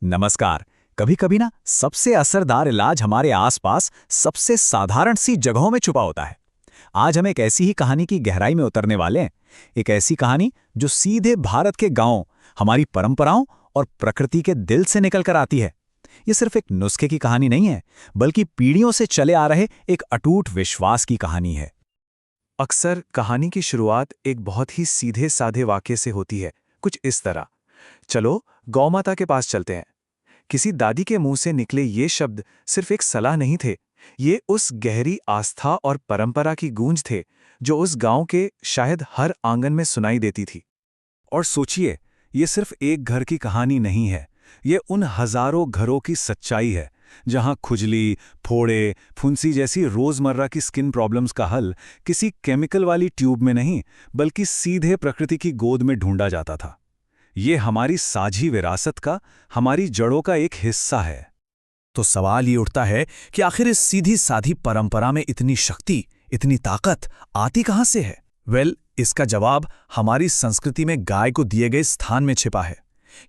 नमस्कार। कभी कभी ना सबसे असरदार इलाज हमारे आसपास सबसे साधारण सी जगहों में छुपा होता है। आज हम एक ऐसी ही कहानी की गहराई में उतरने वाले हैं। एक ऐसी कहानी जो सीधे भारत के गांवों, हमारी परंपराओं और प्रकृति के दिल से निकल कर आती है। ये सिर्फ एक नुस्खे की कहानी नहीं है, बल्कि पीढ़ियों से चले आ रहे एक अटूट विश्वास की कहानी है। अक्सर कहानी की शुरुआत एक बहुत ही सीधे साधे वाक्य से होती है, कुछ इस तरह। चलो गौमाता के पास चलते हैं। किसी दादी के मुंह से निकले ये शब्द सिर्फ एक सलाह नहीं थे, ये उस गहरी आस्था और परंपरा की गूंज थे जो उस गांव के शायद हर आंगन में सुनाई देती थी। और सोचिए, ये सिर्फ एक घर की कहानी नहीं है, ये उन हजारों घरों की सच्चाई है जहां खुजली, फोड़े, फुंसी जैसी रोजमर्रा की स्किन प्रॉब्लम्स का हल किसी केमिकल वाली ट्यूब में नहीं, बल्कि सीधे प्रकृति की गोद में ढूंढा जाता था। ये हमारी साझी विरासत का, हमारी जड़ों का एक हिस्सा है। तो सवाल ये उठता है कि आखिर इस सीधी साधी परंपरा में इतनी शक्ति, इतनी ताकत आती कहां से है? इसका जवाब हमारी संस्कृति में गाय को दिए गए स्थान में छिपा है।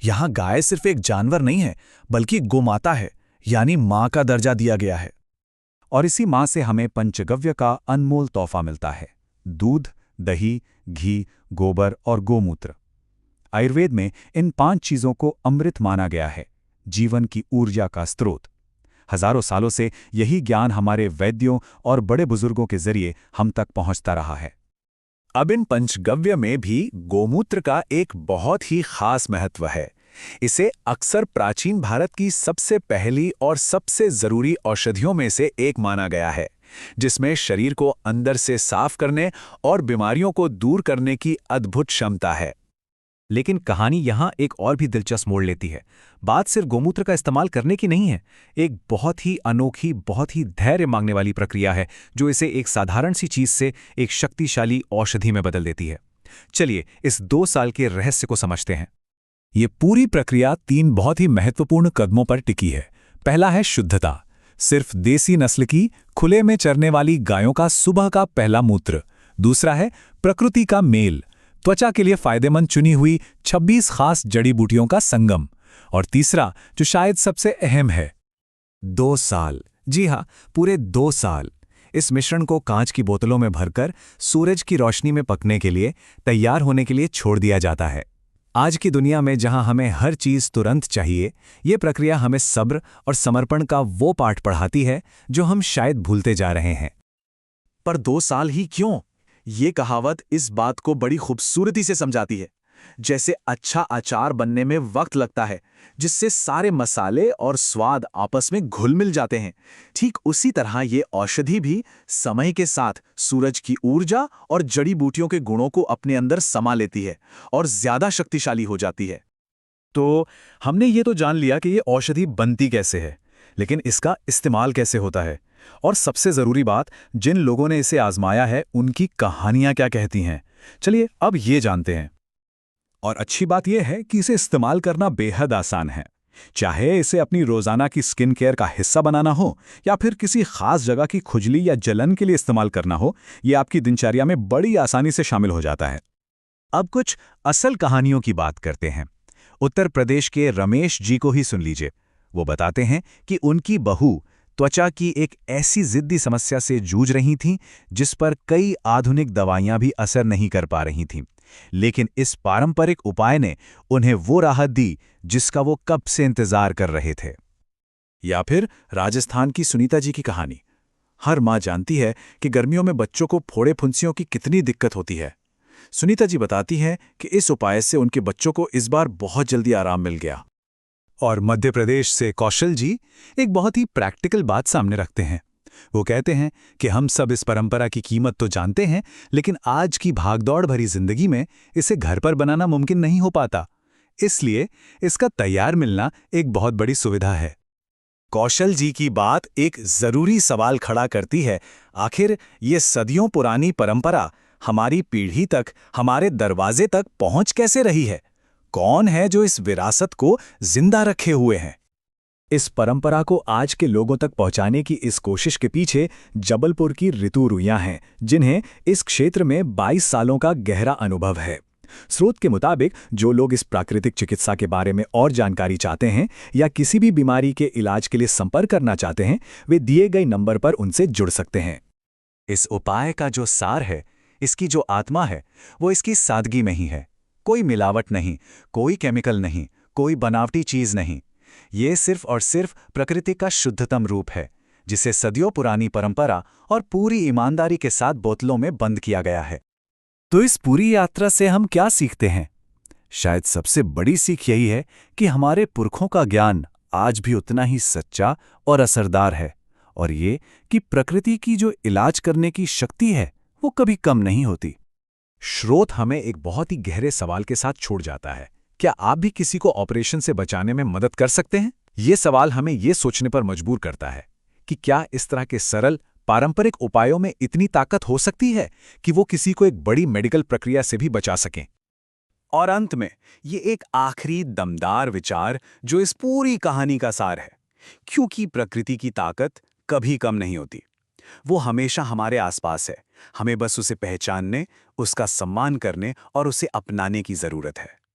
यहां गाय सिर्फ एक जानवर नहीं है, बल्कि गोमाता है, यानी मां का दर्जा दिया गया है। और इसी मां से हमें पंचगव्य का अनमोल तोहफा मिलता है: दूध, दही, घी, गोबर और गोमूत्र। आयुर्वेद में इन 5 चीजों को अमृत माना गया है, जीवन की ऊर्जा का स्रोत। हजारों सालों से यही ज्ञान हमारे वैद्यों और बड़े बुजुर्गों के जरिए हम तक पहुंचता रहा है। अब इन पंचगव्य में भी गोमूत्र का एक बहुत ही खास महत्व है। इसे अक्सर प्राचीन भारत की सबसे पहली और सबसे जरूरी औषधियों में से एक माना गया है, जिसमें शरीर को अंदर से साफ करने और बीमारियों को दूर करने की अद्भुत क्षमता है। लेकिन कहानी यहाँ एक और भी दिलचस्प मोड़ लेती है। बात सिर्फ गोमूत्र का इस्तेमाल करने की नहीं है, एक बहुत ही अनोखी, बहुत ही धैर्य मांगने वाली प्रक्रिया है जो इसे एक साधारण सी चीज से एक शक्तिशाली औषधि में बदल देती है। चलिए इस 2 साल के रहस्य को समझते हैं। ये पूरी प्रक्रिया 3 बहुत ही महत्वपूर्ण कदमों पर टिकी है। पहला है शुद्धता, सिर्फ देसी नस्ल की खुले में चरने वाली गायों का सुबह का पहला मूत्र। दूसरा है प्रकृति का मेल, त्वचा के लिए फायदेमंद चुनी हुई 26 खास जड़ी बूटियों का संगम। और तीसरा, जो शायद सबसे अहम है, 2 साल। जी हाँ, पूरे 2 साल। इस मिश्रण को कांच की बोतलों में भरकर सूरज की रोशनी में पकने के लिए, तैयार होने के लिए छोड़ दिया जाता है। आज की दुनिया में जहां हमें हर चीज तुरंत चाहिए, ये प्रक्रिया हमें सब्र और समर्पण का वो पाठ पढ़ाती है जो हम शायद भूलते जा रहे हैं। पर 2 साल ही क्यों? ये कहावत इस बात को बड़ी खूबसूरती से समझाती है। जैसे अच्छा अचार बनने में वक्त लगता है, जिससे सारे मसाले और स्वाद आपस में घुल मिल जाते हैं, ठीक उसी तरह ये औषधि भी समय के साथ सूरज की ऊर्जा और जड़ी बूटियों के गुणों को अपने अंदर समा लेती है और ज्यादा शक्तिशाली हो जाती है। तो हमने ये तो जान लिया कि ये औषधि बनती कैसे है, लेकिन इसका इस्तेमाल कैसे होता है? और सबसे जरूरी बात, जिन लोगों ने इसे आजमाया है उनकी कहानियां क्या कहती हैं। चलिए अब ये जानते हैं। और अच्छी बात यह है कि इसे इस्तेमाल करना बेहद आसान है। चाहे इसे अपनी रोजाना की स्किन केयर का हिस्सा बनाना हो या फिर किसी खास जगह की खुजली या जलन के लिए इस्तेमाल करना हो, यह आपकी दिनचर्या में बड़ी आसानी से शामिल हो जाता है। अब कुछ असल कहानियों की बात करते हैं। उत्तर प्रदेश के रमेश जी को ही सुन लीजिए। वो बताते हैं कि उनकी बहू त्वचा की एक ऐसी जिद्दी समस्या से जूझ रही थीं जिस पर कई आधुनिक दवाइयां भी असर नहीं कर पा रही थीं, लेकिन इस पारंपरिक उपाय ने उन्हें वो राहत दी जिसका वो कब से इंतजार कर रहे थे। या फिर राजस्थान की सुनीता जी की कहानी। हर माँ जानती है कि गर्मियों में बच्चों को फोड़े फुंसियों की कितनी दिक्कत होती है। सुनीता जी बताती हैं कि इस उपाय से उनके बच्चों को इस बार बहुत जल्दी आराम मिल गया। और मध्य प्रदेश से कौशल जी एक बहुत ही प्रैक्टिकल बात सामने रखते हैं। वो कहते हैं कि हम सब इस परंपरा की कीमत तो जानते हैं, लेकिन आज की भागदौड़ भरी जिंदगी में इसे घर पर बनाना मुमकिन नहीं हो पाता, इसलिए इसका तैयार मिलना एक बहुत बड़ी सुविधा है। कौशल जी की बात एक जरूरी सवाल खड़ा करती है। आखिर ये सदियों पुरानी परंपरा हमारी पीढ़ी तक, हमारे दरवाजे तक पहुंच कैसे रही है? कौन है जो इस विरासत को जिंदा रखे हुए हैं? इस परंपरा को आज के लोगों तक पहुंचाने की इस कोशिश के पीछे जबलपुर की ऋतु रुइयां हैं, जिन्हें इस क्षेत्र में 22 सालों का गहरा अनुभव है। स्रोत के मुताबिक जो लोग इस प्राकृतिक चिकित्सा के बारे में और जानकारी चाहते हैं या किसी भी बीमारी के इलाज के लिए संपर्क करना चाहते हैं, वे दिए गए नंबर पर उनसे जुड़ सकते हैं। इस उपाय का जो सार है, इसकी जो आत्मा है, वो इसकी सादगी में ही है। कोई मिलावट नहीं, कोई केमिकल नहीं, कोई बनावटी चीज नहीं। ये सिर्फ और सिर्फ प्रकृति का शुद्धतम रूप है, जिसे सदियों पुरानी परंपरा और पूरी ईमानदारी के साथ बोतलों में बंद किया गया है। तो इस पूरी यात्रा से हम क्या सीखते हैं? शायद सबसे बड़ी सीख यही है कि हमारे पुरखों का ज्ञान आज भी उतना ही सच्चा और असरदार है, और ये कि प्रकृति की जो इलाज करने की शक्ति है वो कभी कम नहीं होती। स्रोत हमें एक बहुत ही गहरे सवाल के साथ छोड़ जाता है। क्या आप भी किसी को ऑपरेशन से बचाने में मदद कर सकते हैं? ये सवाल हमें ये सोचने पर मजबूर करता है कि क्या इस तरह के सरल पारंपरिक उपायों में इतनी ताकत हो सकती है कि वो किसी को एक बड़ी मेडिकल प्रक्रिया से भी बचा सकें। और अंत में ये एक आखिरी दमदार विचार जो इस पूरी कहानी का सार है, क्योंकि प्रकृति की ताकत कभी कम नहीं होती। वो हमेशा हमारे आसपास है, हमें बस उसे पहचानने, उसका सम्मान करने और उसे अपनाने की जरूरत है।